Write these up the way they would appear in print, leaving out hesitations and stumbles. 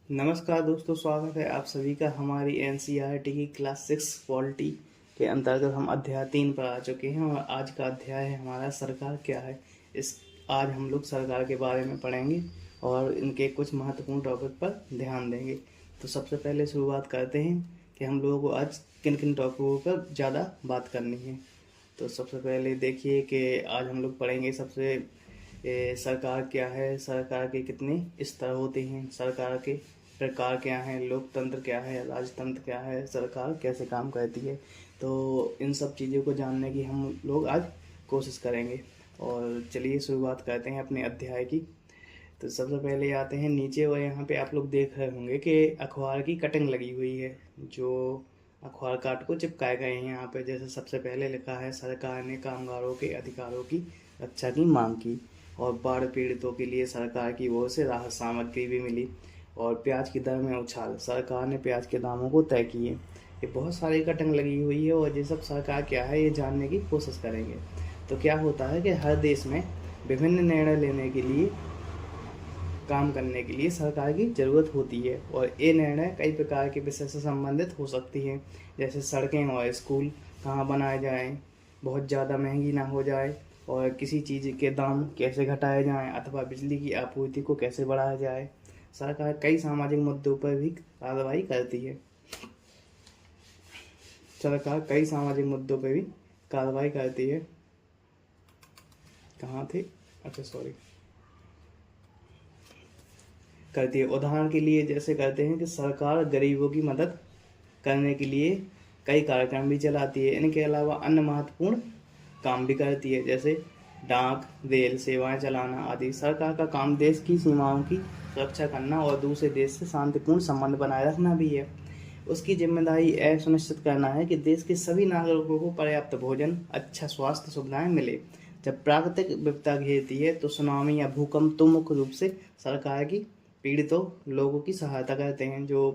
नमस्कार दोस्तों, स्वागत है आप सभी का हमारी एनसीईआरटी की क्लास 6 पॉलिटी के अंतर्गत। हम अध्याय 3 पर आ चुके हैं और आज का अध्याय है हमारा सरकार क्या है। आज हम लोग सरकार के बारे में पढ़ेंगे और इनके कुछ महत्वपूर्ण टॉपिक पर ध्यान देंगे। तो सबसे पहले शुरुआत करते हैं कि हम लोगों को आज किन किन टॉपिकों पर ज़्यादा बात करनी है। तो सबसे पहले देखिए कि आज हम लोग पढ़ेंगे सरकार क्या है, सरकार के कितने स्तर होते हैं, सरकार के प्रकार क्या हैं, लोकतंत्र क्या है, राजतंत्र क्या है, सरकार कैसे काम करती है। तो इन सब चीज़ों को जानने की हम लोग आज कोशिश करेंगे। और चलिए शुरुआत करते हैं अपने अध्याय की। तो सबसे पहले आते हैं नीचे, और यहाँ पे आप लोग देख रहे होंगे कि अखबार की कटिंग लगी हुई है, जो अखबार काट को चिपकाए गए हैं यहाँ पे। जैसे सबसे पहले लिखा है, सरकार ने कामगारों के अधिकारों की रक्षा की मांग की और बाढ़ पीड़ितों के लिए सरकार की ओर से राहत सामग्री भी मिली। और प्याज की दर में उछाल, सरकार ने प्याज के दामों को तय किए। ये बहुत सारी कटिंग लगी हुई है और ये सब सरकार क्या है ये जानने की कोशिश करेंगे। तो क्या होता है कि हर देश में विभिन्न निर्णय लेने के लिए, काम करने के लिए सरकार की ज़रूरत होती है और ये निर्णय कई प्रकार के विषय से संबंधित हो सकती हैं। जैसे सड़कें और स्कूल कहाँ बनाए जाएं, बहुत ज़्यादा महंगी ना हो जाए, और किसी चीज़ के दाम कैसे घटाए जाएं, अथवा बिजली की आपूर्ति को कैसे बढ़ाया जाए। सरकार कई सामाजिक मुद्दों पर भी कार्रवाई करती है। सरकार कई सामाजिक मुद्दों पर भी कार्रवाई करती है। कहाँ थे, अच्छा सॉरी, करती है। उदाहरण के लिए जैसे करते हैं कि सरकार गरीबों की मदद करने के लिए कई कार्यक्रम भी चलाती है। इनके अलावा अन्य महत्वपूर्ण काम भी करती है, जैसे डाक, रेल सेवाएं चलाना आदि। सरकार का काम देश की सीमाओं की सुरक्षा करना और दूसरे देश से शांतिपूर्ण संबंध बनाए रखना भी है। उसकी जिम्मेदारी यह सुनिश्चित करना है कि देश के सभी नागरिकों को पर्याप्त भोजन, अच्छा स्वास्थ्य सुविधाएं मिले। जब प्राकृतिक विपदा घेरती है तो सुनामी या भूकंप तो मुख्य रूप से सरकार की पीड़ितों लोगों की सहायता करते हैं। जो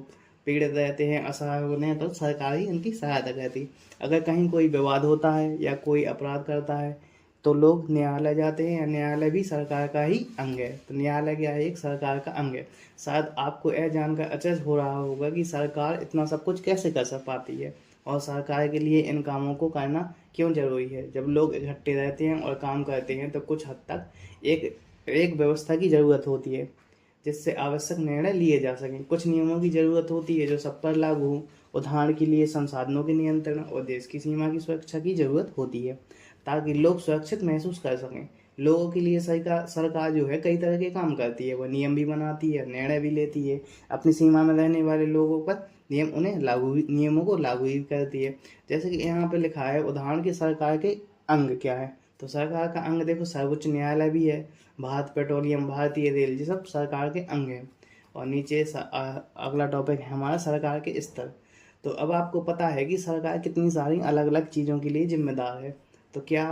पीड़ित रहते हैं, असहाय होने हैं, तो सरकार ही उनकी सहायता करती है। अगर कहीं कोई विवाद होता है या कोई अपराध करता है तो लोग न्यायालय जाते हैं, या न्यायालय भी सरकार का ही अंग है। तो न्यायालय क्या है, एक सरकार का अंग है। शायद आपको यह जानकर अचरज हो रहा होगा कि सरकार इतना सब कुछ कैसे कर पाती है और सरकार के लिए इन कामों को करना क्यों जरूरी है। जब लोग इकट्ठे रहते हैं और काम करते हैं तो कुछ हद तक एक व्यवस्था की ज़रूरत होती है जिससे आवश्यक निर्णय लिए जा सकें। कुछ नियमों की ज़रूरत होती है जो सब पर लागू हो। उदाहरण के लिए संसाधनों के नियंत्रण और देश की सीमा की सुरक्षा की ज़रूरत होती है ताकि लोग सुरक्षित महसूस कर सकें। लोगों के लिए सरकार जो है कई तरह के काम करती है। वह नियम भी बनाती है, निर्णय भी लेती है। अपनी सीमा में रहने वाले लोगों पर नियमों को लागू भी करती है। जैसे कि यहाँ पे लिखा है, उदाहरण के सरकार के अंग क्या है। तो सरकार का अंग देखो, सर्वोच्च न्यायालय भी है, भारत पेट्रोलियम, भारतीय रेल, ये सब सरकार के अंग हैं। और नीचे अगला टॉपिक है हमारा सरकार के स्तर। तो अब आपको पता है कि सरकार कितनी सारी अलग अलग चीज़ों के लिए जिम्मेदार है। तो क्या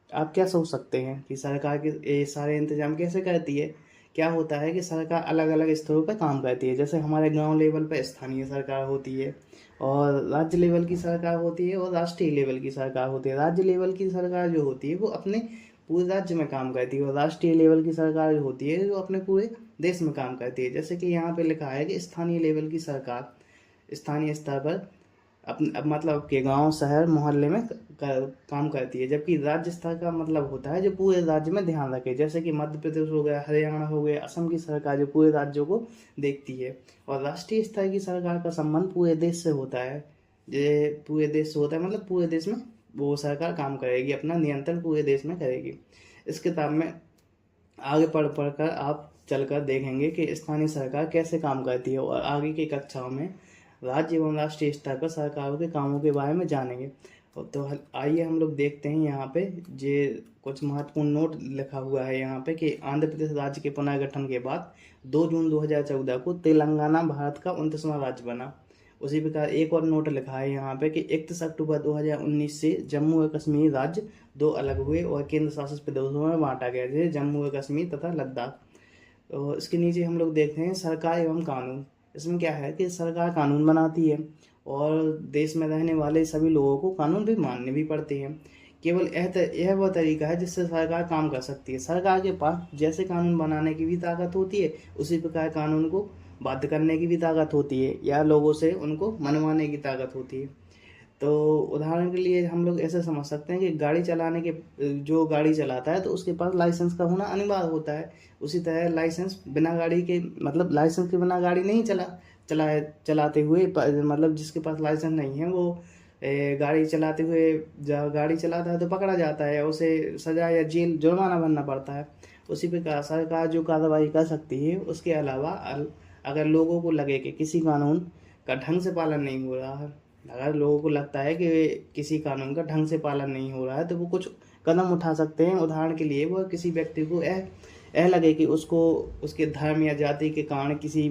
आप क्या सोच सकते हैं कि सरकार के ये सारे इंतजाम कैसे करती है। क्या होता है कि सरकार अलग अलग स्तरों पर काम करती है। जैसे हमारे गांव लेवल पर स्थानीय सरकार होती है, और राज्य लेवल की सरकार होती है, और राष्ट्रीय लेवल की सरकार होती है। राज्य लेवल की सरकार जो होती है वो अपने पूरे राज्य में काम करती है, और राष्ट्रीय लेवल की सरकार जो होती है जो अपने पूरे देश में काम करती है। जैसे कि यहाँ पे लिखा है कि स्थानीय लेवल की सरकार स्थानीय स्तर पर मतलब के गांव, शहर, मोहल्ले में काम करती है। जबकि राज्य स्तर का मतलब होता है जो पूरे राज्य में ध्यान रखे। जैसे कि मध्य प्रदेश हो गया, हरियाणा हो गया, असम की सरकार जो पूरे राज्यों को देखती है। और राष्ट्रीय स्तर की सरकार का संबंध पूरे देश से होता है। ये पूरे देश से होता है, मतलब पूरे देश में वो सरकार काम करेगी, अपना नियंत्रण पूरे देश में करेगी। इस किताब में आगे पढ़ कर आप चलकर देखेंगे कि स्थानीय सरकार कैसे काम करती है, और आगे की कक्षाओं में राज्य एवं राष्ट्रीय स्तर पर सरकारों के कामों के बारे में जानेंगे। तो आइए हम लोग देखते हैं यहाँ पे जे कुछ महत्वपूर्ण नोट लिखा हुआ है यहाँ पे कि आंध्र प्रदेश राज्य के पुनर्गठन के बाद 2 जून 2014 को तेलंगाना भारत का 29वां राज्य बना। उसी प्रकार एक और नोट लिखा है यहाँ पे कि 31 अक्टूबर 2019 से जम्मू और कश्मीर राज्य 2 अलग हुए और केंद्र शासित प्रदेशों में बांटा गया, जैसे जम्मू और कश्मीर तथा लद्दाख। तो इसके नीचे हम लोग देखते हैं सरकार एवं कानून। इसमें क्या है कि सरकार कानून बनाती है और देश में रहने वाले सभी लोगों को कानून भी मानने भी पड़ते हैं। केवल यह वह तरीका है जिससे सरकार काम कर सकती है। सरकार के पास जैसे कानून बनाने की भी ताकत होती है, उसी प्रकार कानून को बाध्य करने की भी ताकत होती है या लोगों से उनको मनवाने की ताकत होती है। तो उदाहरण के लिए हम लोग ऐसे समझ सकते हैं कि गाड़ी चलाने के जो गाड़ी चलाता है तो उसके पास लाइसेंस का होना अनिवार्य होता है। उसी तरह लाइसेंस बिना गाड़ी के मतलब लाइसेंस के बिना गाड़ी नहीं चलाते हुए मतलब जिसके पास लाइसेंस नहीं है वो गाड़ी चलाते हुए जब गाड़ी चलाता है तो पकड़ा जाता है, उसे सजा या जेल जुर्माना भरना पड़ता है। उसी प्रकार सरकार जो कार्रवाई कर सकती है उसके अलावा अगर लोगों को लगे कि किसी कानून का ढंग से पालन नहीं हो रहा है, अगर लोगों को लगता है कि किसी कानून का ढंग से पालन नहीं हो रहा है तो वो कुछ कदम उठा सकते हैं। उदाहरण के लिए वो किसी व्यक्ति को यह लगे कि उसको उसके धर्म या जाति के कारण किसी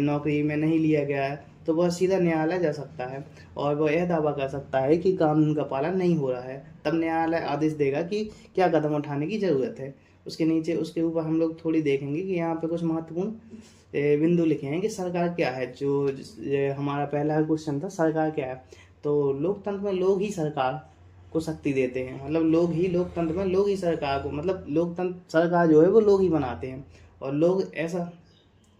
नौकरी में नहीं लिया गया है तो वह सीधा न्यायालय जा सकता है और वह यह दावा कर सकता है कि कानून का पालन नहीं हो रहा है। तब न्यायालय आदेश देगा कि क्या कदम उठाने की ज़रूरत है। उसके ऊपर हम लोग थोड़ी देखेंगे कि यहाँ पे कुछ महत्वपूर्ण बिंदु लिखे हैं कि सरकार क्या है। जो हमारा पहला क्वेश्चन था, सरकार क्या है, तो लोकतंत्र में लोग ही सरकार को शक्ति देते हैं। मतलब लोग ही लोकतंत्र में लोग ही सरकार को मतलब लोकतंत्र सरकार जो है वो लोग ही बनाते हैं और लोग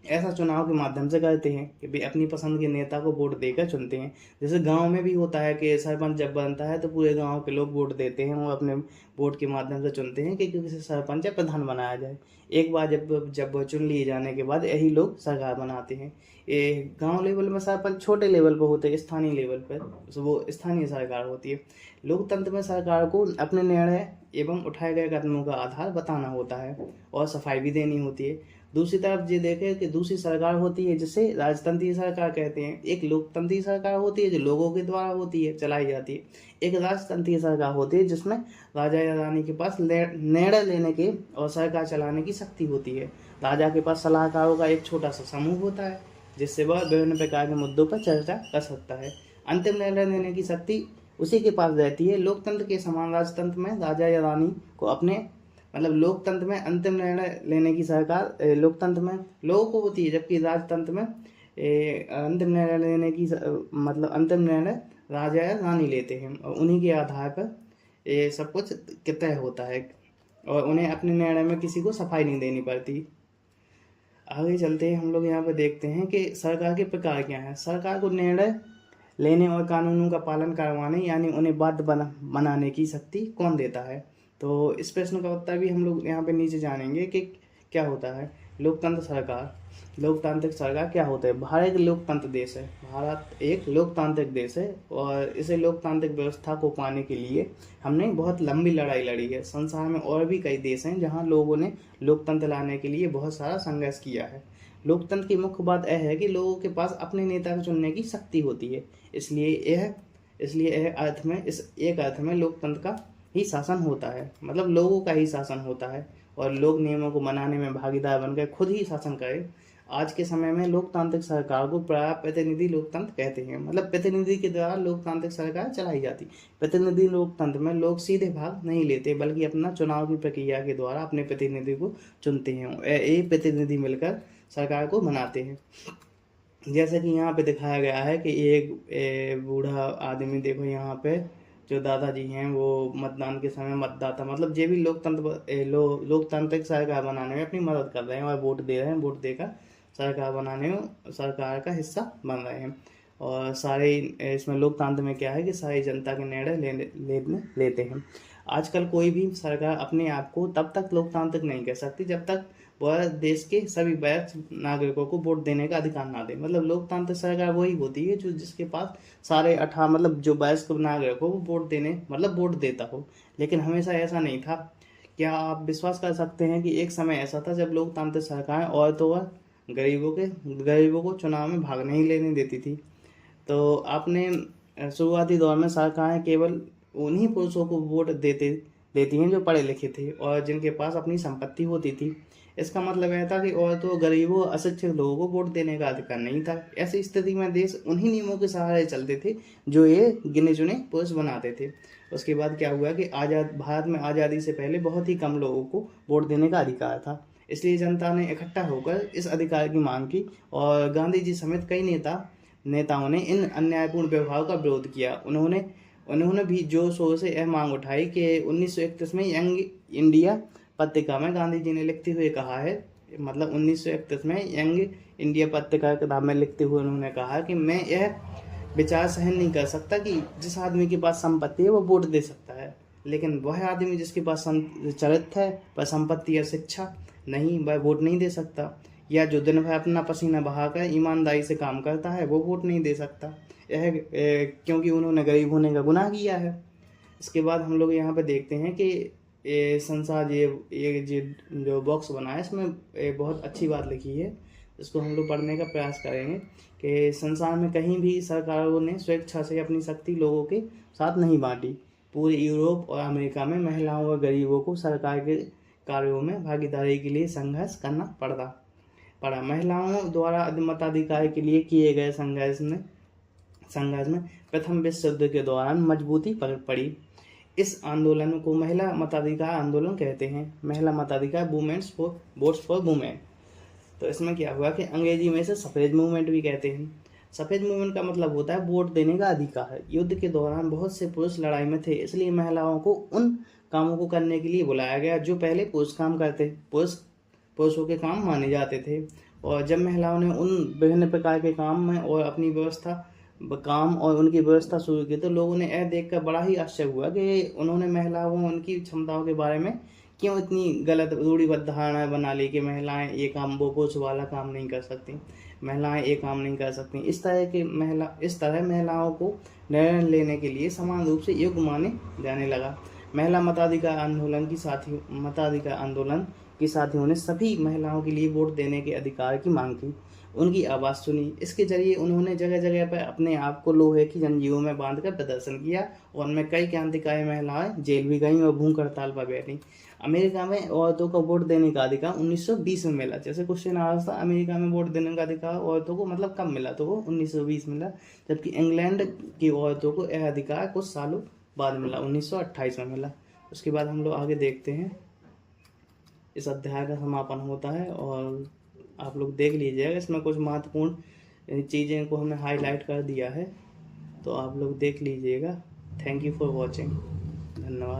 ऐसा चुनाव के माध्यम से करते हैं कि भी अपनी पसंद के नेता को वोट देकर चुनते हैं। जैसे गांव में भी होता है कि सरपंच जब बनता है तो पूरे गांव के लोग वोट देते हैं और अपने वोट के माध्यम से चुनते हैं कि किसी सरपंच या प्रधान बनाया जाए। एक बार जब चुन लिए जाने के बाद यही लोग सरकार बनाते हैं। ये गांव लेवल में सरपंच छोटे लेवल पर होते हैं, स्थानीय लेवल पर वो स्थानीय सरकार होती है। लोकतंत्र में सरकार को अपने निर्णय एवं उठाए गए कदमों का आधार बताना होता है और सफाई भी देनी होती है। दूसरी तरफ ये देखें कि दूसरी सरकार होती है जिसे राजतंत्रीय सरकार कहते हैं। एक लोकतंत्रीय सरकार होती है जो लोगों के द्वारा होती है, चलाई जाती है। एक राजतंत्रीय सरकार होती है जिसमें राजा या रानी के पास निर्णय लेने के और सरकार चलाने की शक्ति होती है। राजा के पास सलाहकारों का एक छोटा सा समूह होता है जिससे वह विभिन्न प्रकार के मुद्दों पर चर्चा कर सकता है। अंतिम निर्णय लेने की शक्ति उसी के पास रहती है। लोकतंत्र के समान राजतंत्र में राजा या रानी को अपने मतलब लोकतंत्र में अंतिम निर्णय लेने की सरकार लोकतंत्र में लोगों को होती है, जबकि राजतंत्र में अंतिम निर्णय लेने की मतलब अंतिम निर्णय राजा या रानी लेते हैं और उन्हीं के आधार पर सब कुछ तय होता है और उन्हें अपने निर्णय में किसी को सफाई नहीं देनी पड़ती। आगे चलते हैं हम लोग यहाँ पर देखते हैं कि सरकार के प्रकार क्या हैं। सरकार को निर्णय लेने और कानूनों का पालन करवाने यानी उन्हें बाध्य बनाने की शक्ति कौन देता है। तो इस प्रश्न का उत्तर भी हम लोग यहाँ पे नीचे जानेंगे कि क्या होता है लोकतंत्र सरकार। लोकतांत्रिक सरकार क्या होता है। भारत एक लोकतंत्र देश है। भारत एक लोकतांत्रिक देश है और इसे लोकतांत्रिक व्यवस्था को पाने के लिए हमने बहुत लंबी लड़ाई लड़ी है। संसार में और भी कई देश हैं जहाँ लोगों ने लोकतंत्र लाने के लिए बहुत सारा संघर्ष किया है। लोकतंत्र की मुख्य बात यह है कि लोगों के पास अपने नेता को चुनने की शक्ति होती है। इसलिए इस एक अर्थ में लोकतंत्र का ही शासन होता है, मतलब लोगों का ही शासन होता है और लोग नियमों को मनाने में भागीदार बनकर खुद ही शासन करें। आज के समय में लोकतांत्रिक सरकार को प्राय प्रतिनिधि लोकतंत्र कहते हैं। मतलब प्रतिनिधि के द्वारा लोकतांत्रिक सरकार चलाई जाती। प्रतिनिधि लोकतंत्र में लोग सीधे भाग नहीं लेते बल्कि अपना चुनाव की प्रक्रिया के द्वारा अपने प्रतिनिधि को चुनते हैं। ये प्रतिनिधि मिलकर सरकार को बनाते हैं। जैसे कि यहाँ पे दिखाया गया है कि एक बूढ़ा आदमी, देखो यहाँ पे जो दादाजी हैं वो मतदान के समय मतदाता मतलब जो भी लोकतांत्रिक सरकार बनाने में अपनी मदद कर रहे हैं और वोट दे रहे हैं, वोट देकर सरकार बनाने में सरकार का हिस्सा बन रहे हैं। और सारे इसमें लोकतंत्र में क्या है कि सारी जनता के निर्णय लेते हैं। आजकल कोई भी सरकार अपने आप को तब तक लोकतांत्रिक नहीं कह सकती जब तक वह देश के सभी वयस्क नागरिकों को वोट देने का अधिकार ना दे। मतलब लोकतांत्रिक सरकार वही होती है जो जिसके पास सारे 18 मतलब जो वयस्क नागरिक हो वो वोट देता हो। लेकिन हमेशा ऐसा नहीं था। क्या आप विश्वास कर सकते हैं कि एक समय ऐसा था जब लोकतांत्रिक सरकार औरतों व गरीबों को चुनाव में भाग नहीं लेने देती थी। तो आपने शुरुआती दौर में सरकारें केवल उन्हीं पुरुषों को वोट देती हैं जो पढ़े लिखे थे और जिनके पास अपनी संपत्ति होती थी। इसका मतलब यह था कि औरतों, गरीबों, अशिक्षित लोगों को वोट देने का अधिकार नहीं था। ऐसी स्थिति में देश उन्हीं नियमों के सहारे चलते थे जो ये गिने चुने पुरुष बनाते थे। उसके बाद क्या हुआ कि भारत में आज़ादी से पहले बहुत ही कम लोगों को वोट देने का अधिकार था। इसलिए जनता ने इकट्ठा होकर इस अधिकार की मांग की और गांधी जी समेत कई नेताओं ने इन अन्यायपूर्ण व्यवहार का विरोध किया। उन्होंने भी जोर शोर से यह मांग उठाई कि 1931 में यंग इंडिया पत्रिका में गांधी जी ने लिखते हुए कहा है मतलब 1931 में यंग इंडिया पत्रिका किताब में लिखते हुए उन्होंने कहा कि मैं यह विचार सहन नहीं कर सकता कि जिस आदमी के पास संपत्ति है वो वोट दे सकता है, लेकिन वह आदमी जिसके पास चरित्र है पर संपत्ति या शिक्षा नहीं, वह वोट नहीं दे सकता। या जो दिन भर अपना पसीना बहाकर ईमानदारी से काम करता है वो वोट नहीं दे सकता, यह क्योंकि उन्होंने गरीब होने का गुनाह किया है। इसके बाद हम लोग यहाँ पे देखते हैं कि ये संसार ये जो बॉक्स बना है इसमें बहुत अच्छी बात लिखी है, इसको हम लोग पढ़ने का प्रयास करेंगे कि संसार में कहीं भी सरकारों ने स्वेच्छा से अपनी शक्ति लोगों के साथ नहीं बांटी। पूरे यूरोप और अमेरिका में महिलाओं और गरीबों को सरकार के कार्यों में भागीदारी के लिए संघर्ष करना पड़ा। महिलाओं द्वारा मताधिकार के लिए किए गए संघर्ष में प्रथम विश्व युद्ध के दौरान मजबूती पड़ी। इस आंदोलन को महिला मताधिकार आंदोलन कहते हैं। महिला मताधिकार वोट्स फॉर वुमेन। तो इसमें क्या हुआ कि अंग्रेजी में इसे सफेद मूवमेंट भी कहते हैं। सफेद मूवमेंट का मतलब होता है वोट देने का अधिकार। युद्ध के दौरान बहुत से पुरुष लड़ाई में थे, इसलिए महिलाओं को उन कामों को करने के लिए बुलाया गया जो पहले पुरुषों के काम माने जाते थे। और जब महिलाओं ने उन विभिन्न प्रकार के काम में और अपनी उनकी व्यवस्था शुरू की तो लोगों ने यह देखकर बड़ा ही आश्चर्य हुआ कि उन्होंने महिलाओं उनकी क्षमताओं के बारे में क्यों इतनी गलत रूढ़िबद्ध धारणा बना ली कि महिलाएं ये काम वो पुरुष वाला काम नहीं कर सकती, महिलाएं ये काम नहीं कर सकती। इस तरह महिलाओं को निर्णय लेने के लिए समान रूप से योग्य माने जाने लगा। महिला मताधिकार आंदोलन के साथियों ने सभी महिलाओं के लिए वोट देने के अधिकार की मांग की, उनकी आवाज़ सुनी। इसके जरिए उन्होंने जगह जगह पर अपने आप को लोहे की जंजीरों में बांधकर प्रदर्शन किया और उनमें कई क्रांतिकारी महिलाएं जेल भी गईं और भूख हड़ताल पर बैठी। अमेरिका में औरतों को वोट देने का अधिकार 1920 में मिला। जैसे क्वेश्चन आ रहा था अमेरिका में वोट देने का अधिकार औरतों को मतलब कब मिला, तो वो 1920 मिला, जबकि इंग्लैंड की औरतों को यह अधिकार कुछ सालों बाद मिला, 1928 में मिला। उसके बाद हम लोग आगे देखते हैं। इस अध्याय का समापन होता है और आप लोग देख लीजिएगा, इसमें कुछ महत्वपूर्ण चीज़ें को हमने हाईलाइट कर दिया है, तो आप लोग देख लीजिएगा। Thank you for watching. धन्यवाद।